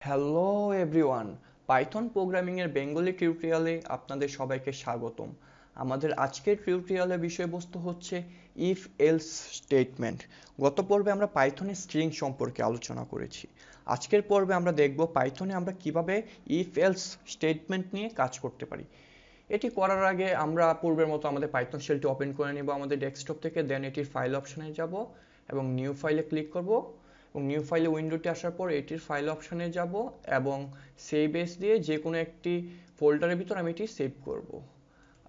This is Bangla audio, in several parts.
হ্যালো এভরিওয়ান, পাইথন প্রোগ্রামিং এর বেঙ্গলি টিউটোরিয়ালে আপনাদের সবাইকে স্বাগতম। আমাদের আজকের টিউটোরিয়ালের বিষয়বস্তু হচ্ছে ইফ এলস স্টেটমেন্ট। গত পর্বে আমরা পাইথনের স্ট্রিং সম্পর্কে আলোচনা করেছি। আজকের পর্বে আমরা দেখব পাইথনে আমরা কিভাবে ইফ এলস স্টেটমেন্ট নিয়ে কাজ করতে পারি। এটি করার আগে আমরা পূর্বের মতো আমাদের পাইথন শেলটি ওপেন করে নেব আমাদের ডেস্কটপ থেকে, দেন এটির ফাইল অপশনে যাব এবং নিউ ফাইলে ক্লিক করব এবং নিউ ফাইলে উইন্ডোটি আসার পর এটির ফাইল অপশনে যাব এবং সেভ এস দিয়ে যে কোনো একটি ফোল্ডারের ভিতর আমি এটি সেভ করব।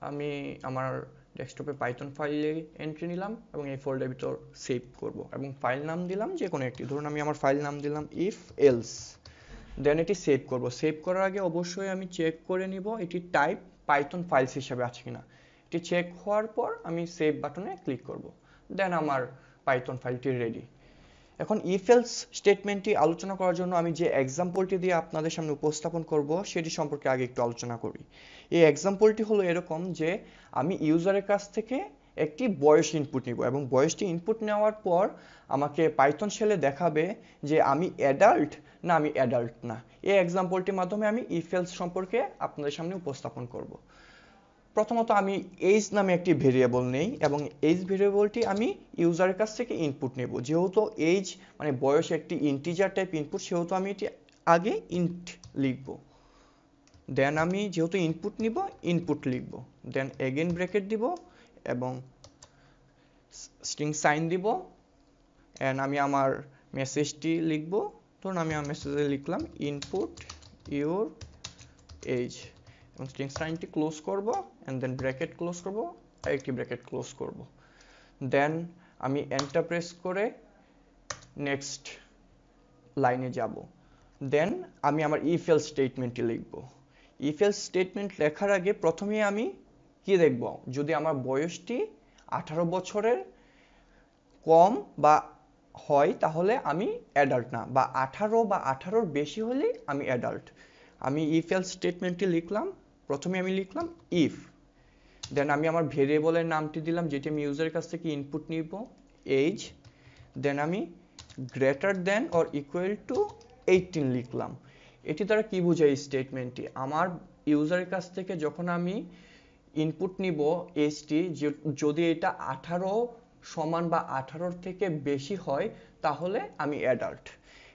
আমি আমার ডেস্কটপে পাইথন ফাইলে এন্ট্রি নিলাম এবং এই ফোল্ডারের ভিতর সেভ করব এবং ফাইল নাম দিলাম যে কোনো একটি, ধরুন আমি আমার ফাইল নাম দিলাম ইফ এলস, দেন এটি সেভ করব। সেভ করার আগে অবশ্যই আমি চেক করে নিব এটি টাইপ পাইথন ফাইলস হিসাবে আছে কিনা। এটি চেক হওয়ার পর আমি সেভ বাটনে ক্লিক করব, দেন আমার পাইথন ফাইলটি রেডি। এখন ইফ এলস স্টেটমেন্টটি আলোচনা করার জন্য আমি যে এক্সাম্পলটি দিয়ে আপনাদের সামনে উপস্থাপন করব সেটি সম্পর্কে আগে একটু আলোচনা করি। এই এক্সাম্পলটি হলো এরকম যে আমি ইউজারের কাছ থেকে একটি বয়স ইনপুট নিব এবং বয়সটি ইনপুট নেওয়ার পর আমাকে পাইথন শেলে দেখাবে যে আমি অ্যাডাল্ট না আমি অ্যাডাল্ট না। এই এক্সাম্পলটির মাধ্যমে আমি ইফ এলস সম্পর্কে আপনাদের সামনে উপস্থাপন করব। প্রথমত আমি এজ নামে একটি ভেরিয়েবল নেই এবং এজ ভেরিয়েবলটি আমি ইউজারের কাছ থেকে ইনপুট নেব। যেহেতু এজ মানে বয়স একটি ইন্টিজার টাইপ ইনপুট, সেহেতু আমি এটি আগে ইন্ট লিখব। দেন আমি যেহেতু ইনপুট নিব ইনপুট লিখব, দেন এগেন ব্র্যাকেট দিব এবং স্ট্রিং সাইন দিব এন্ড আমি আমার মেসেজটি লিখব। ধরুন আমি আমার মেসেজে লিখলাম ইনপুট ইউর এজ এবং স্ট্রিং সাইনটি ক্লোজ করব এন্ড দেন ব্র্যাকেট ক্লোজ করব, আরেকটি ব্র্যাকেট ক্লোজ করব। দেন আমি এন্টার প্রেস করে নেক্সট লাইনে যাব। দেন আমি আমার ইফ এলস স্টেটমেন্টটি লিখব। ইফ এলস স্টেটমেন্ট লেখার আগে প্রথমে আমি কি দেখব, যদি আমার বয়সটি 18 বছরের কম বা হয় তাহলে আমি অ্যাডাল্ট না, বা 18 বা 18-র বেশি হলে আমি অ্যাডাল্ট। আমি ইফ এলস স্টেটমেন্টটি লিখলাম। প্রথমে আমি লিখলাম ইফ, দেন আমি আমার ভেরিয়েবলের নামটি দিলাম যেটি আমি ইউজারের কাছ থেকে ইনপুট নিব, এজ। দেন আমি greater than or equal to 18 লিখলাম। এটি দ্বারা কি বোঝায় এই স্টেটমেন্টটি, আমার ইউজারের কাছ থেকে যখন আমি ইনপুট নিব এজটি, যদি এটা 18 সমান বা 18-র থেকে বেশি হয় তাহলে আমি অ্যাডাল্ট।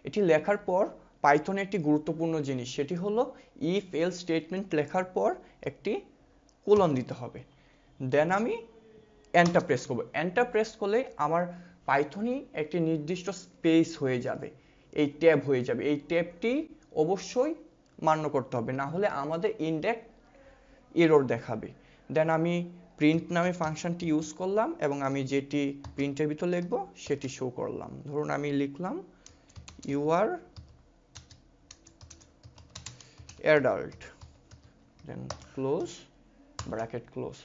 এটি লেখার পর পাইথনে একটি গুরুত্বপূর্ণ জিনিস, সেটি হলো ইফ এলস স্টেটমেন্ট লেখার পর একটি কোলন দিতে হবে। দেন আমি এন্টার প্রেস করব। এন্টার প্রেস করলে আমার পাইথনই একটি নির্দিষ্ট স্পেস হয়ে যাবে, এই ট্যাব হয়ে যাবে। এই ট্যাবটি অবশ্যই মান্য করতে হবে, না হলে আমাদের ইনডেক্স এরর দেখাবে। দেন আমি প্রিন্ট নামে ফাংশনটি ইউজ করলাম এবং আমি যেটি প্রিন্টের ভিতর লিখব সেটি শো করলাম। ধরুন আমি লিখলাম you are adult, then close bracket close.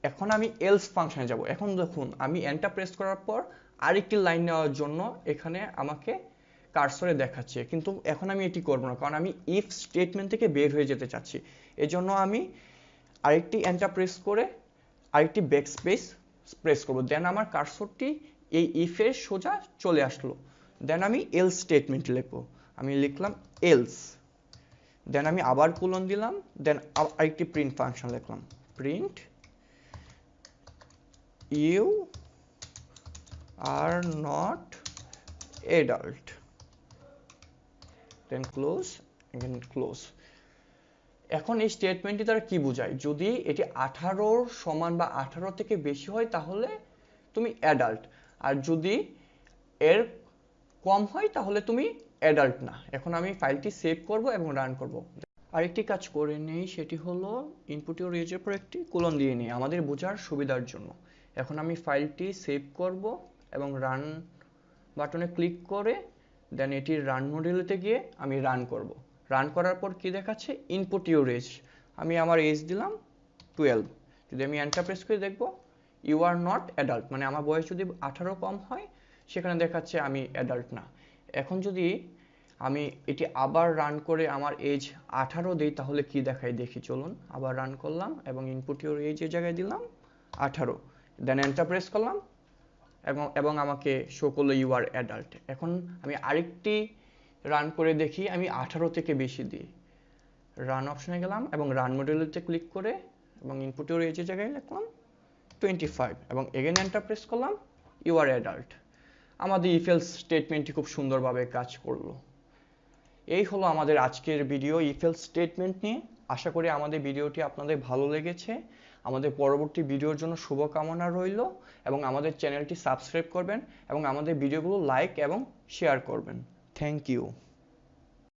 এখন আমি এলস ফাংশনে যাব। এখন দেখুন আমি এন্টার প্রেস করার পর আরেকটি লাইন নেওয়ার জন্য এখানে আমাকে কার্সরে দেখাচ্ছে, কিন্তু এখন আমি এটি করব না, কারণ আমি ইফ স্টেটমেন্ট থেকে বের হয়ে যেতে চাচ্ছি। এজন্য আমি আরেকটি এন্টার প্রেস করে আরেকটি ব্যাকস্পেস প্রেস করব। দেন আমার কার্সরটি এই ইফের সোজা চলে আসলো। দেন আমি এলস স্টেটমেন্ট লিখব। আমি লিখলাম এলস, দেন আমি আবার কোলন দিলাম, দেন আরেকটি প্রিন্ট ফাংশন লিখলাম, print you are not adult, then close, again close. এখন এই স্টেটমেন্টটি দ্বারা কি বোঝায়, যদি এটি 18-র সমান বা 18 থেকে বেশি হয় তাহলে তুমি অ্যাডাল্ট, আর যদি এর কম হয় তাহলে তুমি অ্যাডাল্ট না। এখন আমি ফাইলটি সেভ করব এবং রান করব। আরেকটি কাজ করে নেই, সেটি হলো ইনপুট ইউর এজের পর একটি কোলন দিয়ে নিই আমাদের বোঝার সুবিধার জন্য। এখন আমি ফাইলটি সেভ করব এবং রান বাটনে ক্লিক করে দেন এটির রান মডিউলতে গিয়ে আমি রান করব। রান করার পর কি দেখাচ্ছে, ইনপুট ইউর এজ। আমি আমার এজ দিলাম 12। যদি আমি এন্টার প্রেস করে দেখব ইউ আর নট অ্যাডাল্ট, মানে আমার বয়স যদি 18 কম হয় সেখানে দেখাচ্ছে আমি অ্যাডাল্ট না। এখন যদি আমি এটি আবার রান করে আমার এজ 18 দিই তাহলে কি দেখায় দেখি, চলুন আবার রান করলাম এবং ইনপুট ইউর এজ এর জায়গায় দিলাম 18, দেন এন্টার প্রেস করলাম এবং আমাকে শো করলো ইউ আর অ্যাডাল্ট। এখন আমি আরেকটি রান করে দেখি আমি 18 থেকে বেশি দিই। রান অপশনে গেলাম এবং রান মডিউলতে ক্লিক করে এবং ইনপুটের এই যে জায়গায় লিখলাম 25 এবং এগেন এন্টার প্রেস করলাম, ইউ আর অ্যাডাল্ট। আমাদের ইফ এলস স্টেটমেন্টটি খুব সুন্দরভাবে কাজ করলো। এই হলো আমাদের আজকের ভিডিও ইফ এলস স্টেটমেন্ট নিয়ে। আশা করি আমাদের ভিডিওটি আপনাদের ভালো লেগেছে। আমাদের পরবর্তী ভিডিওর জন্য শুভকামনা রইল এবং আমাদের চ্যানেলটি সাবস্ক্রাইব করবেন এবং আমাদের ভিডিওগুলো লাইক এবং শেয়ার করবেন। Thank you.